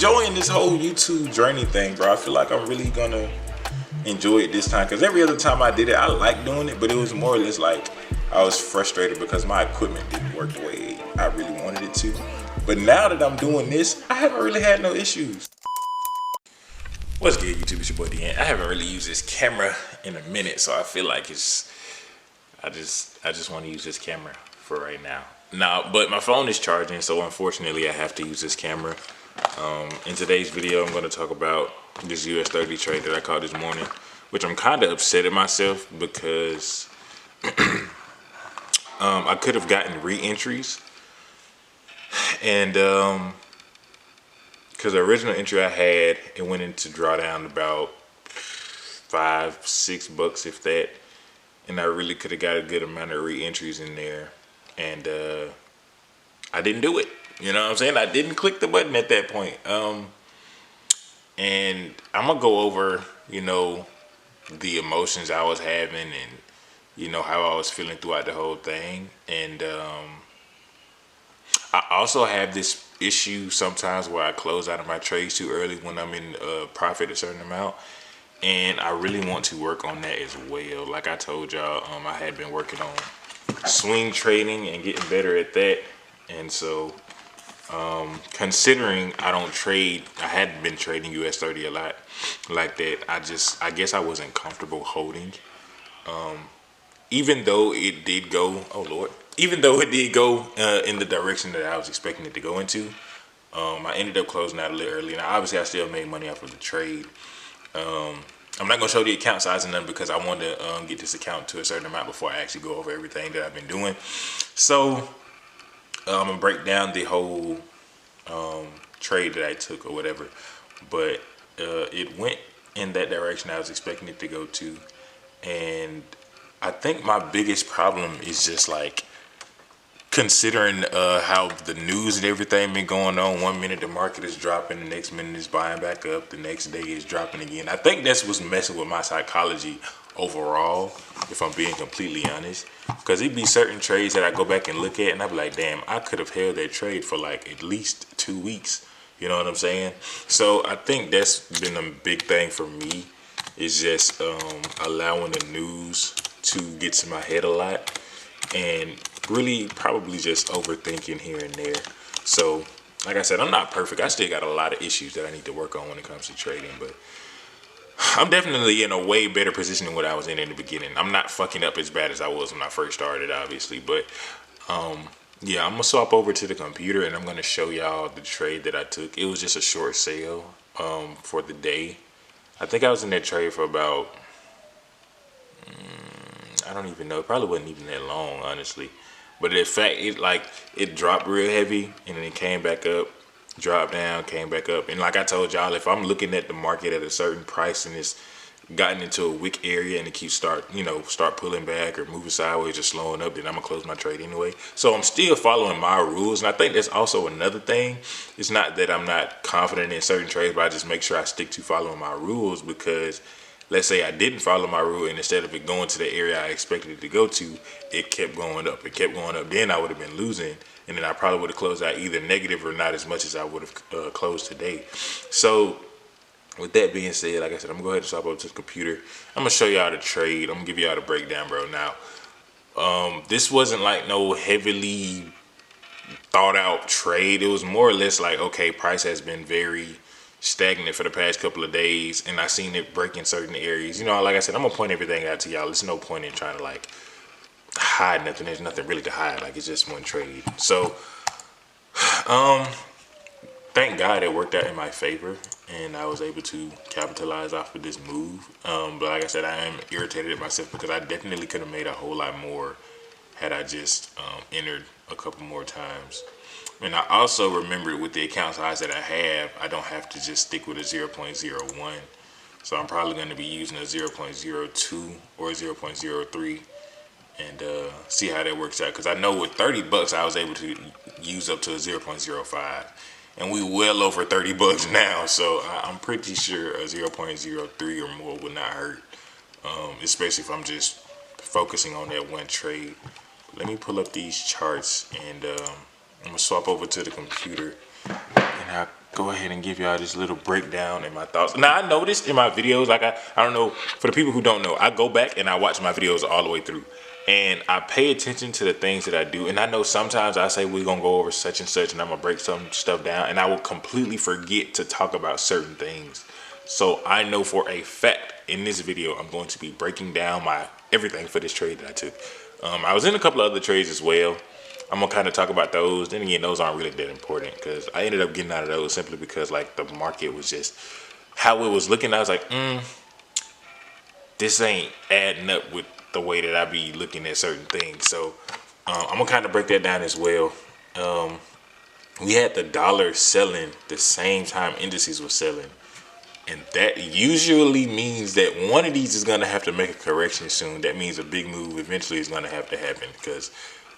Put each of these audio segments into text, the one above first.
enjoying this whole YouTube journey thing, bro. I feel like I'm really gonna enjoy it this time, because every other time I did it, I liked doing it, but it was more or less like I was frustrated because my equipment didn't work the way I really wanted it to. But now that I'm doing this, I haven't really had no issues. What's good, YouTube? It's your boy DN. I haven't really used this camera in a minute, so I feel like I just want to use this camera for right now. But my phone is charging, so unfortunately I have to use this camera. In today's video, I'm going to talk about this US30 trade that I caught this morning, which I'm kind of upset at myself because I could have gotten re-entries, and because the original entry I had, it went into drawdown about $5-6 if that, and I really could have got a good amount of re-entries in there, and I didn't do it. You know what I'm saying? I didn't click the button at that point. And I'm gonna go over, the emotions I was having, and how I was feeling throughout the whole thing. And I also have this issue sometimes where I close out of my trades too early when I'm in profit a certain amount, and I really want to work on that as well. Like I told y'all, I had been working on swing trading and getting better at that, and so considering I hadn't been trading US30 a lot like that, I guess I wasn't comfortable holding, even though it did go, even though it did go in the direction that I was expecting it to go into. I ended up closing out a little early, and obviously I still made money off of the trade. I'm not gonna show the account size and nothing because I wanted to get this account to a certain amount before I actually go over everything that I've been doing. So I'm gonna break down the whole trade that I took or whatever, but it went in that direction I was expecting it to go to. And I think my biggest problem is just like considering how the news and everything been going on. 1 minute the market is dropping, the next minute it's buying back up, the next day it's dropping again. I think that's what's messing with my psychology overall, if I'm being completely honest, because it'd be certain trades that I go back and look at and I'd be like, damn, I could have held that trade for like at least 2 weeks. You know what I'm saying? So I think that's been a big thing for me, is just allowing the news to get to my head a lot, and really probably just overthinking here and there. So like I said, I'm not perfect. I still got a lot of issues that I need to work on when it comes to trading, but I'm definitely in a way better position than what I was in the beginning. I'm not fucking up as bad as I was when I first started, obviously, but yeah, I'm gonna swap over to the computer and I'm gonna show y'all the trade that I took. It was just a short sale for the day. I think I was in that trade for about I don't even know. It probably wasn't even that long, honestly. But in fact, it dropped real heavy and then it came back up, dropped down, came back up. And like I told y'all, if I'm looking at the market at a certain price and it's gotten into a wick area and it keeps start pulling back or moving sideways or slowing up, then I'm gonna close my trade anyway. So I'm still following my rules, and I think that's also another thing. It's not that I'm not confident in certain trades, but I just make sure I stick to following my rules, because let's say I didn't follow my rule, and instead of it going to the area I expected it to go to, it kept going up. It kept going up. Then I would have been losing, and then I probably would have closed out either negative or not as much as I would have closed today. So with that being said, like I said, I'm gonna go ahead and swap over to the computer. I'm gonna show y'all the trade. I'm gonna give y'all the breakdown, bro. Now, this wasn't like no heavily thought out trade. It was more or less like, okay, price has been very stagnant for the past couple of days, and I seen it break in certain areas. Like I said, I'm gonna point everything out to y'all. There's no point in trying to like hide nothing. There's nothing really to hide. Like, it's just one trade. So thank God it worked out in my favor and I was able to capitalize off of this move. But like I said, I am irritated at myself because I definitely could have made a whole lot more had I just entered a couple more times. And I also remembered with the account size that I don't have to just stick with a 0.01. So I'm probably going to be using a 0.02 or 0.03 and see how that works out. Because I know with $30 I was able to use up to a 0.05. And we well over $30 now. So I'm pretty sure a 0.03 or more would not hurt. Especially if I'm just focusing on that one trade. Let me pull up these charts and I'm gonna swap over to the computer and go ahead and give y'all this little breakdown and my thoughts. Now, I noticed in my videos, like I don't know, for the people who don't know, I go back and I watch my videos all the way through. And I pay attention to the things that I do. And I know sometimes I say we're going to go over such and such and I'm going to break some stuff down. And I will completely forget to talk about certain things. So I know for a fact in this video, I'm going to be breaking down my everything for this trade that I took. I was in a couple of other trades as well. I'm gonna kind of talk about those. Then again, those aren't really that important because I ended up getting out of those simply because like the market was just how it was looking. I was like, this ain't adding up with the way that I be looking at certain things. So I'm gonna kind of break that down as well. We had the dollar selling the same time indices were selling. And that usually means that one of these is going to have to make a correction soon. That means a big move eventually is going to have to happen because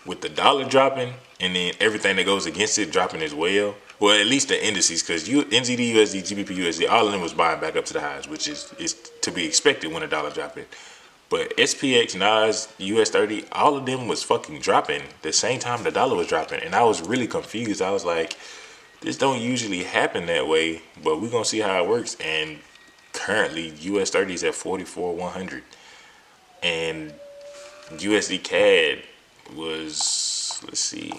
with the dollar dropping and then everything that goes against it dropping as well, well, at least the indices because NZD, USD, GBP, USD, all of them was buying back up to the highs, which is to be expected when the dollar dropping. But SPX, NAS, US30, all of them was fucking dropping the same time the dollar was dropping. And I was really confused. I was like, this don't usually happen that way, but we're gonna see how it works. And currently, US30 is at 44,100, and USD CAD was, let's see,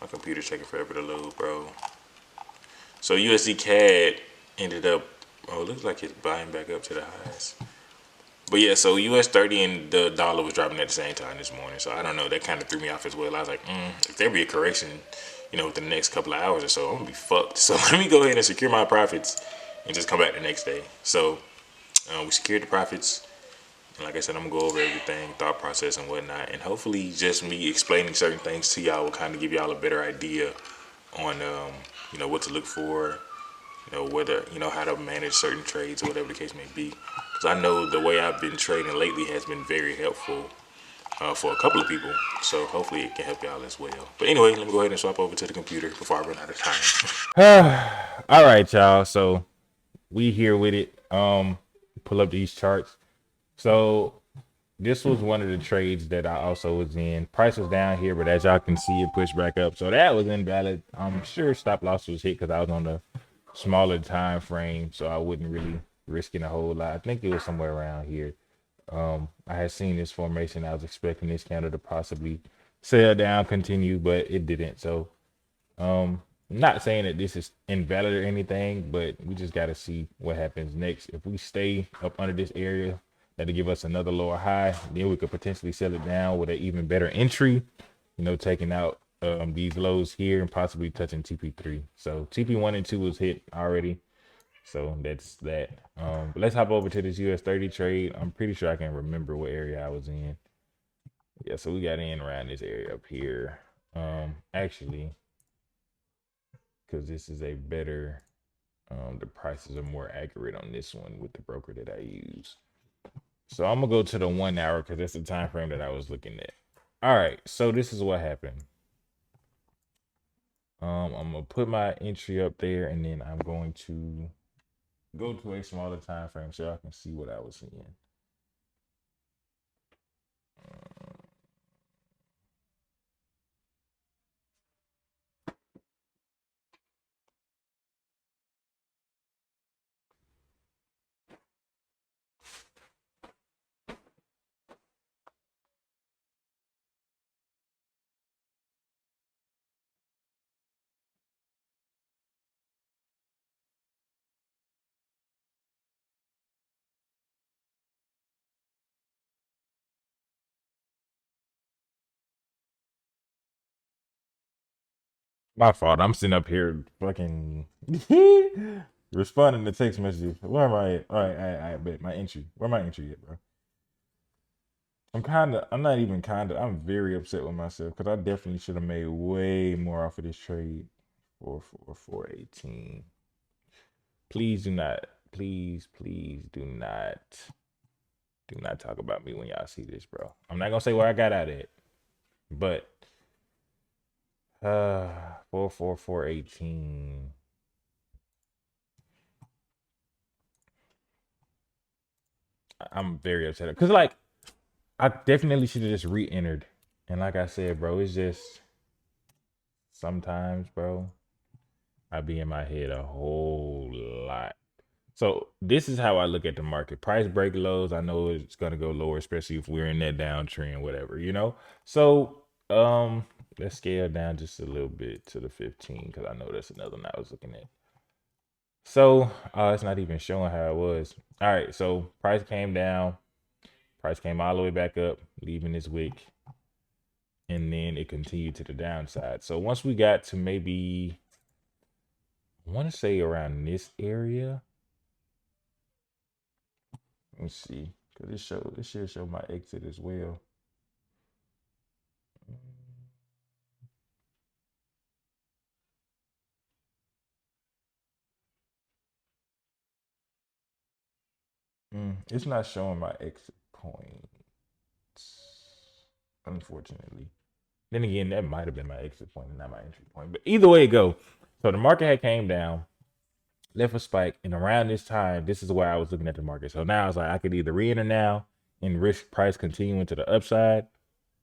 my computer's taking forever to load, bro. So USD CAD ended up, oh, it looks like it's buying back up to the highs. But yeah, so US30 and the dollar was dropping at the same time this morning. So I don't know, that kind of threw me off as well. I was like, if there be a correction, within the next couple of hours or so, I'm gonna be fucked. So let me go ahead and secure my profits and just come back the next day. So we secured the profits. And like I said, I'm gonna go over everything, thought process and whatnot. And hopefully just me explaining certain things to y'all will kind of give y'all a better idea on, what to look for, whether, how to manage certain trades or whatever the case may be. Because I know the way I've been trading lately has been very helpful for a couple of people. So hopefully it can help y'all as well. But anyway, let me go ahead and swap over to the computer before I run out of time. All right, y'all. So we here with it. Pull up these charts. So this was one of the trades that I also was in. Price was down here, but as y'all can see, it pushed back up. So that was invalid. I'm sure stop loss was hit because I was on the smaller time frame, so I wasn't really risking a whole lot. I think it was somewhere around here. I had seen this formation. I was expecting this candle to possibly sell down, continue, but it didn't. So not saying that this is invalid or anything, but we just got to see what happens next. If we stay up under this area, that'll give us another lower high. Then we could potentially sell it down with an even better entry, taking out these lows here and possibly touching TP3. So TP1 and 2 was hit already. So that's that. But let's hop over to this US30 trade. I'm pretty sure I can remember what area I was in. Yeah, so we got in around this area up here. Actually, because this is a better, the prices are more accurate on this one with the broker that I use. So I'm gonna go to the 1 hour because that's the time frame that I was looking at. All right, so this is what happened. I'm gonna put my entry up there, and then I'm going to go to a smaller time frame so I can see what I was seeing. My fault. I'm sitting up here fucking responding to text messages. Where am I at? All right, I bet my entry. Where my entry at, bro? I'm not even I'm very upset with myself because I definitely should have made way more off of this trade. 418. Please do not, please do not talk about me when y'all see this, bro. I'm not gonna say where I got out at, but 418. I'm very upset because like I definitely should have just re-entered. And like I said, bro, it's just sometimes, bro. I be in my head a whole lot. So this is how I look at the market. Price break lows, I know it's gonna go lower, especially if we're in that downtrend, whatever, you know. So let's scale down just a little bit to the 15 because I know that's another one I was looking at. So it's not even showing how it was. All right, so price came down, price came all the way back up, leaving this wick, and then it continued to the downside. So once we got to maybe I want to say around this area. Let's see, because it should show my exit as well. It's not showing my exit points, unfortunately. Then again, that might have been my exit point and not my entry point. But either way it go. So the market had came down, left a spike, and around this time, this is where I was looking at the market. So now I was like, I could either re-enter now and risk price continuing to the upside,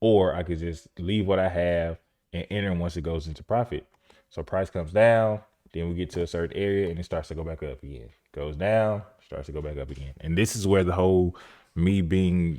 or I could just leave what I have and enter once it goes into profit. So price comes down, then we get to a certain area and it starts to go back up again. Goes down, starts to go back up again. And this is where the whole me being,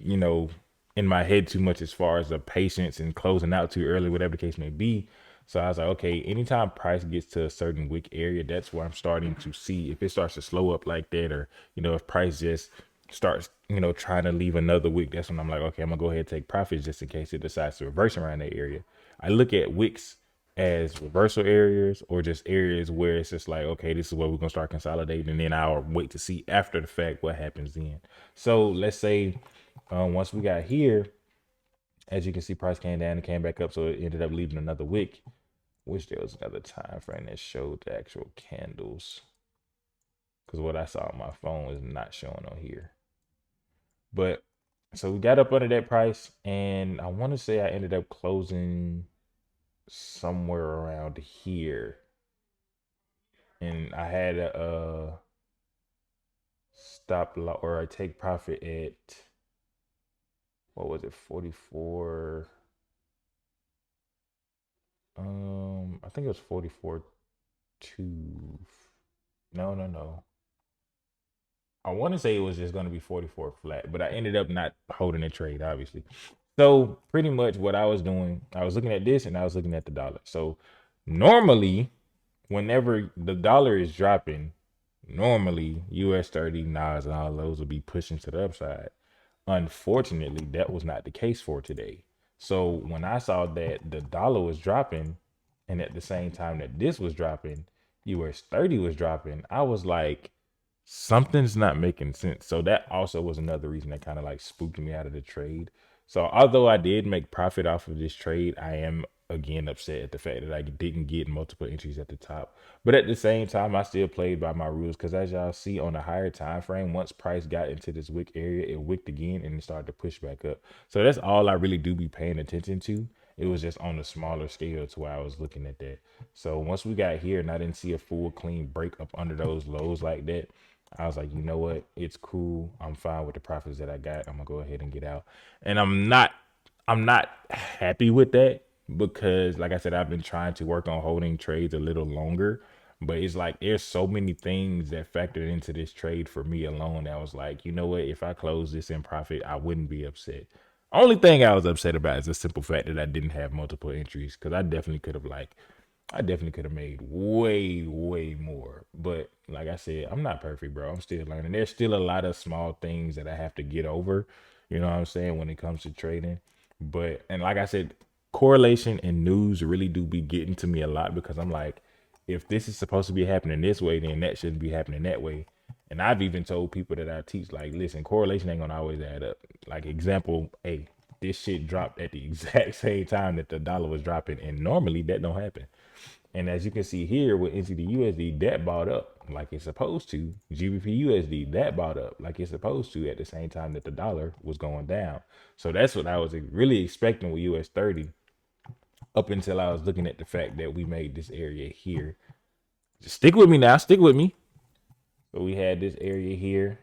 in my head too much as far as the patience and closing out too early, whatever the case may be. So I was like, okay, anytime price gets to a certain wick area, that's where I'm starting to see if it starts to slow up like that, or if price just starts, trying to leave another wick. That's when I'm like, okay, I'm gonna go ahead and take profits just in case it decides to reverse around that area. I look at wicks as reversal areas or just areas where it's just like, okay, this is where we're gonna start consolidating, and then I'll wait to see after the fact what happens then. So let's say once we got here, as you can see, price came down and came back up, so it ended up leaving another wick. Wish there was another time frame that showed the actual candles, because what I saw on my phone is not showing on here. But so we got up under that price, and I want to say I ended up closing somewhere around here, and I had a stop loss or I take profit at what was it, 44. I think it was 44 2. No. I want to say it was just going to be 44 flat, but I ended up not holding a trade, obviously. So pretty much what I was doing, I was looking at this and I was looking at the dollar. So normally, whenever the dollar is dropping, normally US30, Nas, and all those will be pushing to the upside. Unfortunately, that was not the case for today. So when I saw that the dollar was dropping, and at the same time that this was dropping, US30 was dropping, I was like, something's not making sense. So that also was another reason that kind of like spooked me out of the trade. So although I did make profit off of this trade, I am again upset at the fact that I didn't get multiple entries at the top. But at the same time, I still played by my rules because as y'all see on the higher time frame, once price got into this wick area, it wicked again and it started to push back up. So that's all I really do be paying attention to. It was just on a smaller scale to where I was looking at that. So once we got here and I didn't see a full clean break up under those lows like that, I was like, you know what? It's cool. I'm fine with the profits that I got. I'm gonna go ahead and get out. And I'm not happy with that because like I said, I've been trying to work on holding trades a little longer. But it's like there's so many things that factored into this trade for me alone that I was like, you know what? If I close this in profit, I wouldn't be upset. Only thing I was upset about is the simple fact that I didn't have multiple entries because I definitely could have made way, way more. But like I said, I'm not perfect, bro. I'm still learning. There's still a lot of small things that I have to get over, you know what I'm saying, when it comes to trading. But, and like I said, correlation and news really do be getting to me a lot because I'm like, if this is supposed to be happening this way, then that shouldn't be happening that way. And I've even told people that I teach, like, listen, correlation ain't gonna always add up. Like, example, hey, this shit dropped at the exact same time that the dollar was dropping, and normally that don't happen. And as you can see here with NZD that bought up like it's supposed to. GBP USD, that bought up like it's supposed to at the same time that the dollar was going down. So that's what I was really expecting with US30 up until I was looking at the fact that we made this area here. Just stick with me now, stick with me. So we had this area here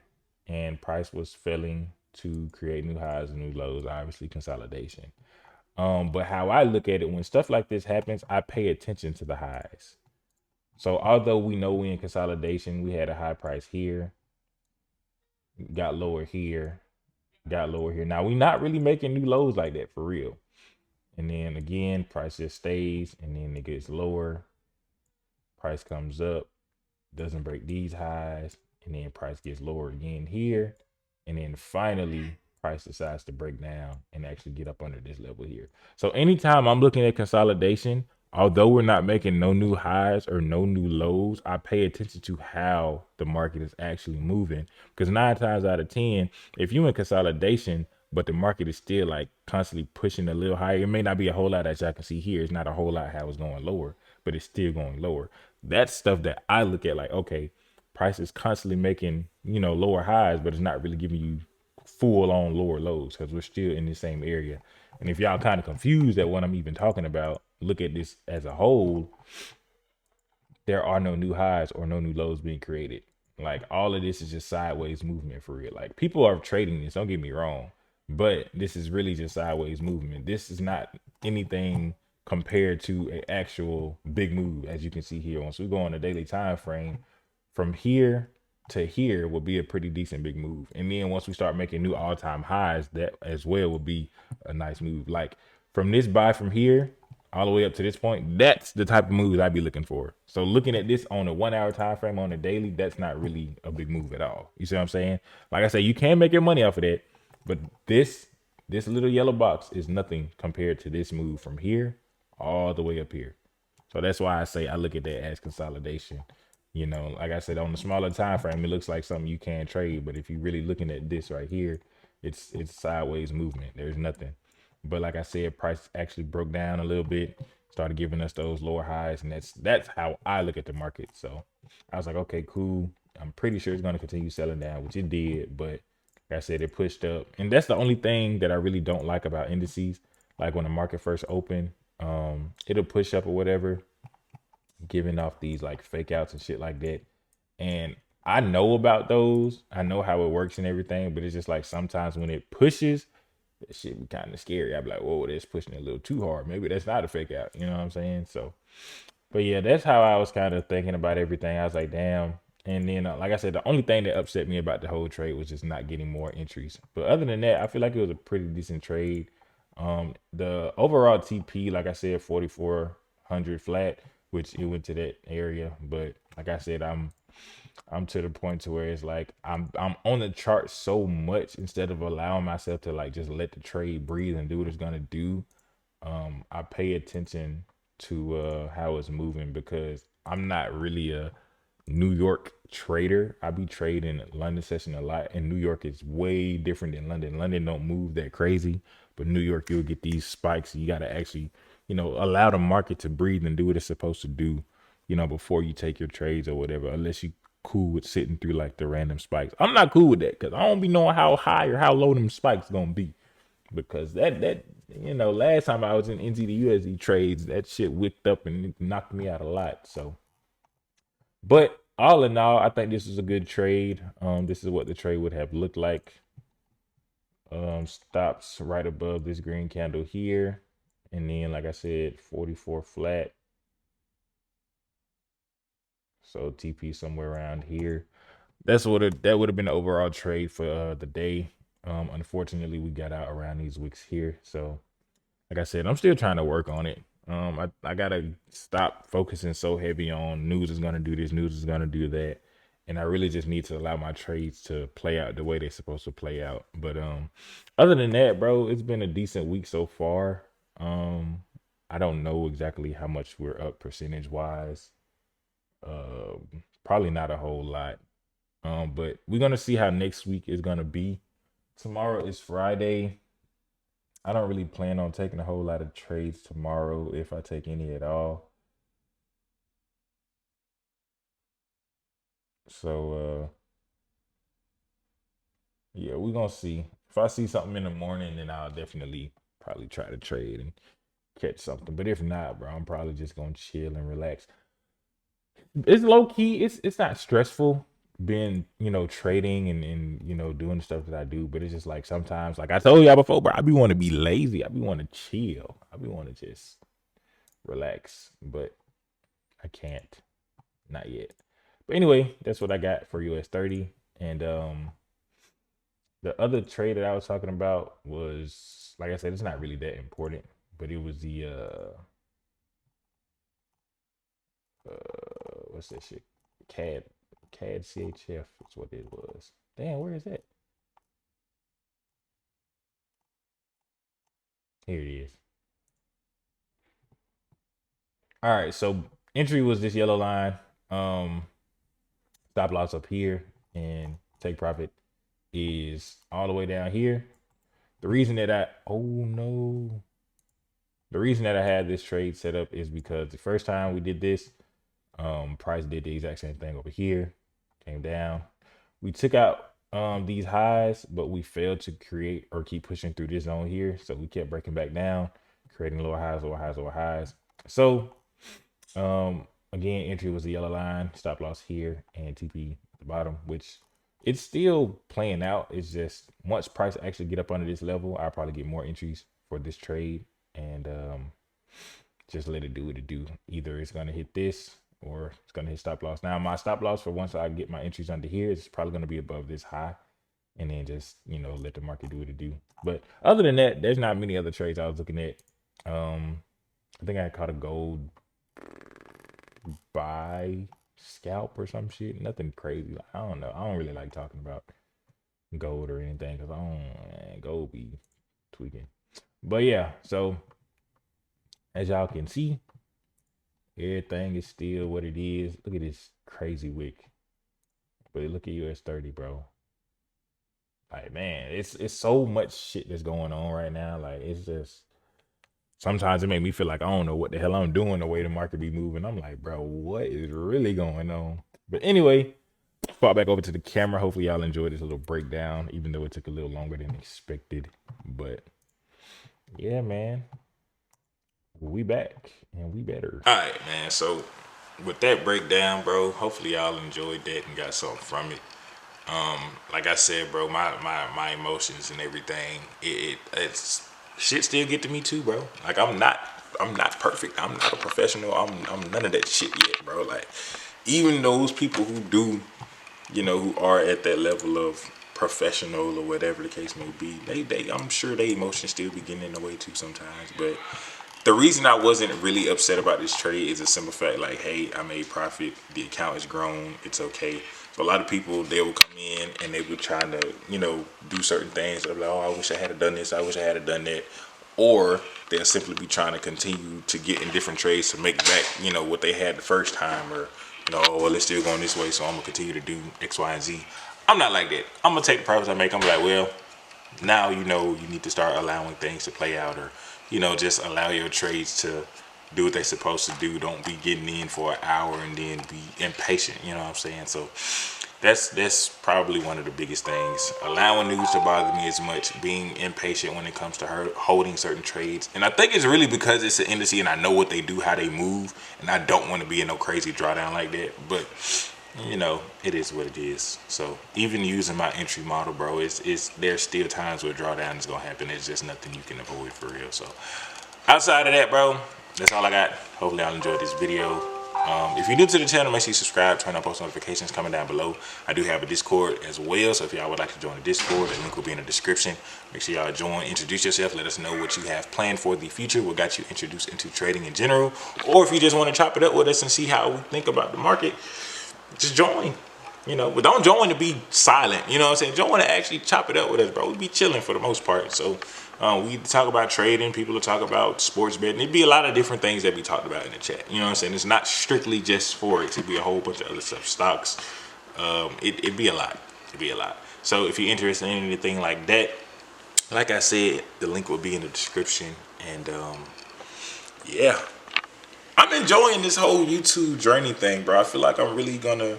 and price was failing to create new highs and new lows, obviously consolidation. But how I look at it, when stuff like this happens, I pay attention to the highs. So although we know we in consolidation, we had a high price here, got lower here, got lower here. Now we not really making new lows like that for real. And then again, price just stays and then it gets lower. Price comes up, doesn't break these highs, and then price gets lower again here. And then finally, price decides to break down and actually get up under this level here. So anytime I'm looking at consolidation, although we're not making no new highs or no new lows, I pay attention to how the market is actually moving. Because 9 times out of 10, if you in consolidation, but the market is still like constantly pushing a little higher, it may not be a whole lot as y'all can see here. It's not a whole lot how it's going lower, but it's still going lower. That's stuff that I look at like, okay, price is constantly making, lower highs, but it's not really giving you full on lower lows because we're still in the same area. And if y'all kind of confused at what I'm even talking about, look at this as a whole. There are no new highs or no new lows being created. Like all of this is just sideways movement for real. Like people are trading this, don't get me wrong, but this is really just sideways movement. This is not anything compared to an actual big move, as you can see here. Once we go on a daily time frame, from here to here will be a pretty decent big move. And then once we start making new all-time highs, that as well will be a nice move. Like from this buy from here all the way up to this point, that's the type of moves I'd be looking for. So looking at this on a 1 hour time frame on a daily, that's not really a big move at all. You see what I'm saying? Like I said, you can make your money off of that, but this little yellow box is nothing compared to this move from here all the way up here. So that's why I say I look at that as consolidation. Like I said, on the smaller time frame, it looks like something you can trade. But if you're really looking at this right here, it's sideways movement. There's nothing. But like I said, price actually broke down a little bit, started giving us those lower highs, and that's how I look at the market. So I was like, okay, cool. I'm pretty sure it's going to continue selling down, which it did. But like I said, it pushed up, and that's the only thing that I really don't like about indices. Like when the market first opened, it'll push up or whatever, giving off these like fake outs and shit like that. And I know about those. I know how it works and everything, but it's just like sometimes when it pushes, that shit be kind of scary. I'd be like, whoa, that's pushing it a little too hard. Maybe that's not a fake out. You know what I'm saying? So, but yeah, that's how I was kind of thinking about everything. I was like, damn. And then, like I said, the only thing that upset me about the whole trade was just not getting more entries. But other than that, I feel like it was a pretty decent trade. The overall TP, like I said, 4,400 flat, which it went to that area. But like I said, I'm to the point to where it's like I'm on the chart so much instead of allowing myself to like just let the trade breathe and do what it's gonna do. I pay attention to how it's moving because I'm not really a New York trader. I be trading London session a lot, and New York is way different than London. London don't move that crazy, but New York you'll get these spikes. You got to actually, allow the market to breathe and do what it's supposed to do, before you take your trades or whatever. Unless you cool with sitting through like the random spikes. I'm not cool with that because I don't be knowing how high or how low them spikes gonna be. Because last time I was in NZ to USD trades, that shit whipped up and it knocked me out a lot. So but all in all, I think this is a good trade. This is what the trade would have looked like. Stops right above this green candle here. And then, like I said, 44 flat. So TP somewhere around here. That would have been the overall trade for the day. Unfortunately, we got out around these wicks here. So like I said, I'm still trying to work on it. I gotta stop focusing so heavy on news is gonna do this, news is gonna do that, and I really just need to allow my trades to play out the way they're supposed to play out. But other than that, bro, it's been a decent week so far. Um, I don't know exactly how much we're up percentage wise. Probably not a whole lot. But we're gonna see how next week is gonna be. Tomorrow is Friday. I don't really plan on taking a whole lot of trades tomorrow if I take any at all. So yeah, we're gonna see. If I see something in the morning, then I'll definitely probably try to trade and catch something. But if not, bro, I'm probably just gonna chill and relax. It's low key, it's not stressful being, trading and doing the stuff that I do, but it's just like sometimes, like I told y'all before, bro, I be want to be lazy. I be want to chill. I be want to just relax, but I can't. not yet. But anyway, that's what I got for US30. And the other trade that I was talking about was, like I said, it's not really that important, but it was the what's that shit? CAD CAD CHF is what it was. Damn, where is that? Here it is. All right, so entry was this yellow line. Um, Stop loss up here, and take profit is all the way down here. The reason that I oh no, the reason that I had this trade set up is because the first time we did this, price did the exact same thing over here, came down. We took out these highs, but we failed to create or keep pushing through this zone here. So we kept breaking back down, creating lower highs, lower highs, lower highs. So again, entry was the yellow line, stop loss here, and TP at the bottom, which it's still playing out. It's just once price actually get up under this level, I'll probably get more entries for this trade and just let it do what it do. Either it's gonna hit this or it's gonna hit stop loss. Now my stop loss for once I get my entries under here is probably gonna be above this high, and then just let the market do what it do. But other than that, there's not many other trades I was looking at. I think I caught a gold buy scalp or some shit. Nothing crazy. I don't know. I don't really like talking about gold or anything because I don't gold be tweaking. But yeah, so as y'all can see, everything is still what it is. Look at this crazy wick. But look at US30, bro. Like, man, it's so much shit that's going on right now. Like, it's just sometimes it make me feel like I don't know what the hell I'm doing the way the market be moving. I'm like, bro, what is really going on? But anyway, fall back over to the camera. Hopefully y'all enjoyed this little breakdown, even though it took a little longer than expected. But yeah, man, we back and we better. All right, man. So with that breakdown, bro, hopefully y'all enjoyed that and got something from it. Like I said, bro, my emotions and everything, it's shit still get to me too, bro. Like I'm not perfect. I'm not a professional. I'm none of that shit yet, bro. Like even those people who do, who are at that level of professional or whatever the case may be, they I'm sure they emotions still be getting in the way too sometimes. But the reason I wasn't really upset about this trade is a simple fact, like, hey, I made profit, the account is grown, it's okay. So a lot of people, they will come in and they will trying to, do certain things. They're like, oh, I wish I had done this, I wish I had done that. Or they'll simply be trying to continue to get in different trades to make back, what they had the first time. Or, oh, well, it's still going this way, so I'm going to continue to do X, Y, and Z. I'm not like that. I'm going to take the profits I make. I'm like, well, now you need to start allowing things to play out, or just allow your trades to do what they're supposed to do. Don't be getting in for an hour and then be impatient, you know what I'm saying? So that's probably one of the biggest things, allowing news to bother me as much, being impatient when it comes to holding certain trades. And I think it's really because it's an industry and I know what they do, how they move, and I don't want to be in no crazy drawdown like that. But it is what it is. So even using my entry model, bro, there's still times where drawdown is gonna happen. It's just nothing you can avoid for real. So outside of that, bro, that's all I got. Hopefully y'all enjoyed this video. If you're new to the channel, make sure you subscribe, turn on post notifications coming down below. I do have a Discord as well, so if y'all would like to join the Discord, the link will be in the description. Make sure y'all join, introduce yourself, let us know what you have planned for the future, what got you introduced into trading in general, or if you just want to chop it up with us and see how we think about the market, just join, but don't join to be silent, you know what I'm saying? Join to actually chop it up with us, bro. We be chilling for the most part. So we talk about trading, people will talk about sports betting. It'd be a lot of different things that we talked about in the chat, you know what I'm saying? It's not strictly just Forex. It'd be a whole bunch of other stuff, stocks. It'd be a lot. So if you're interested in anything like that, like I said, the link will be in the description. And yeah, I'm enjoying this whole YouTube journey thing, bro. I feel like I'm really gonna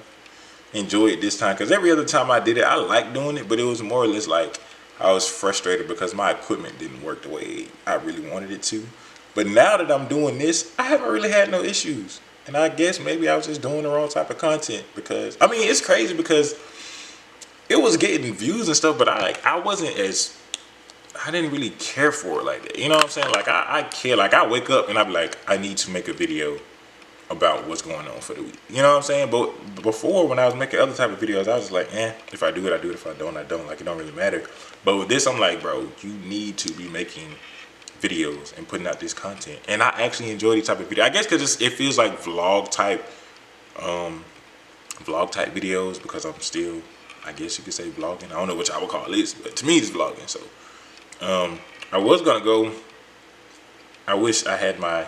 enjoy it this time, because every other time I did it, I liked doing it, but it was more or less like I was frustrated because my equipment didn't work the way I really wanted it to. But now that I'm doing this, I haven't really had no issues. And I guess maybe I was just doing the wrong type of content, because I mean, it's crazy because it was getting views and stuff, but I wasn't as, I didn't really care for it like that. You know what I'm saying? Like I care. Like I wake up and I'm like, I need to make a video about what's going on for the week. You know what I'm saying? But before, when I was making other type of videos, I was just like, if I do it, I do it. If I don't, I don't. Like, it don't really matter. But with this, I'm like, bro, you need to be making videos and putting out this content. And I actually enjoy these type of videos. I guess because it feels like vlog type videos, because I'm still, I guess you could say, vlogging. I don't know what y'all would call this, but to me it's vlogging. So I was gonna go, I wish I had my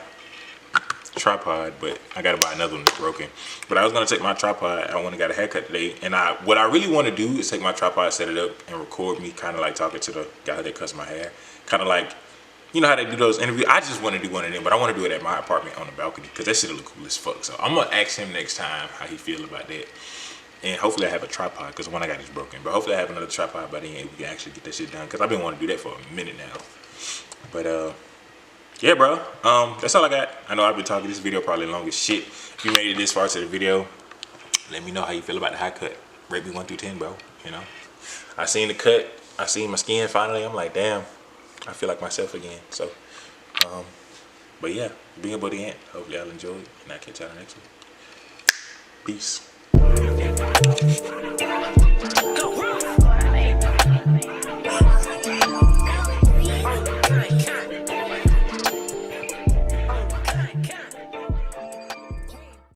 tripod, but I gotta buy another one that's broken. But I was gonna take my tripod. I went and got a haircut today, and what I really want to do is take my tripod, set it up, and record me kind of like talking to the guy that cuts my hair, kind of like, you know how they do those interviews. I just want to do one of them, but I want to do it at my apartment on the balcony, because that shit look cool as fuck. So I'm gonna ask him next time how he feel about that, and hopefully I have a tripod, because the one I got is broken. But hopefully I have another tripod by then, and we can actually get that shit done, because I've been wanting to do that for a minute now. But yeah, bro. That's all I got. I know I've been talking. This video probably long as shit. If you made it this far to the video, let me know how you feel about the haircut. Rate me 1 through 10, bro. You know, I seen the cut. I seen my skin finally. I'm like, damn, I feel like myself again. So, but yeah, being Buddy Ant. Hopefully y'all enjoy it, and I'll catch y'all next one. Peace.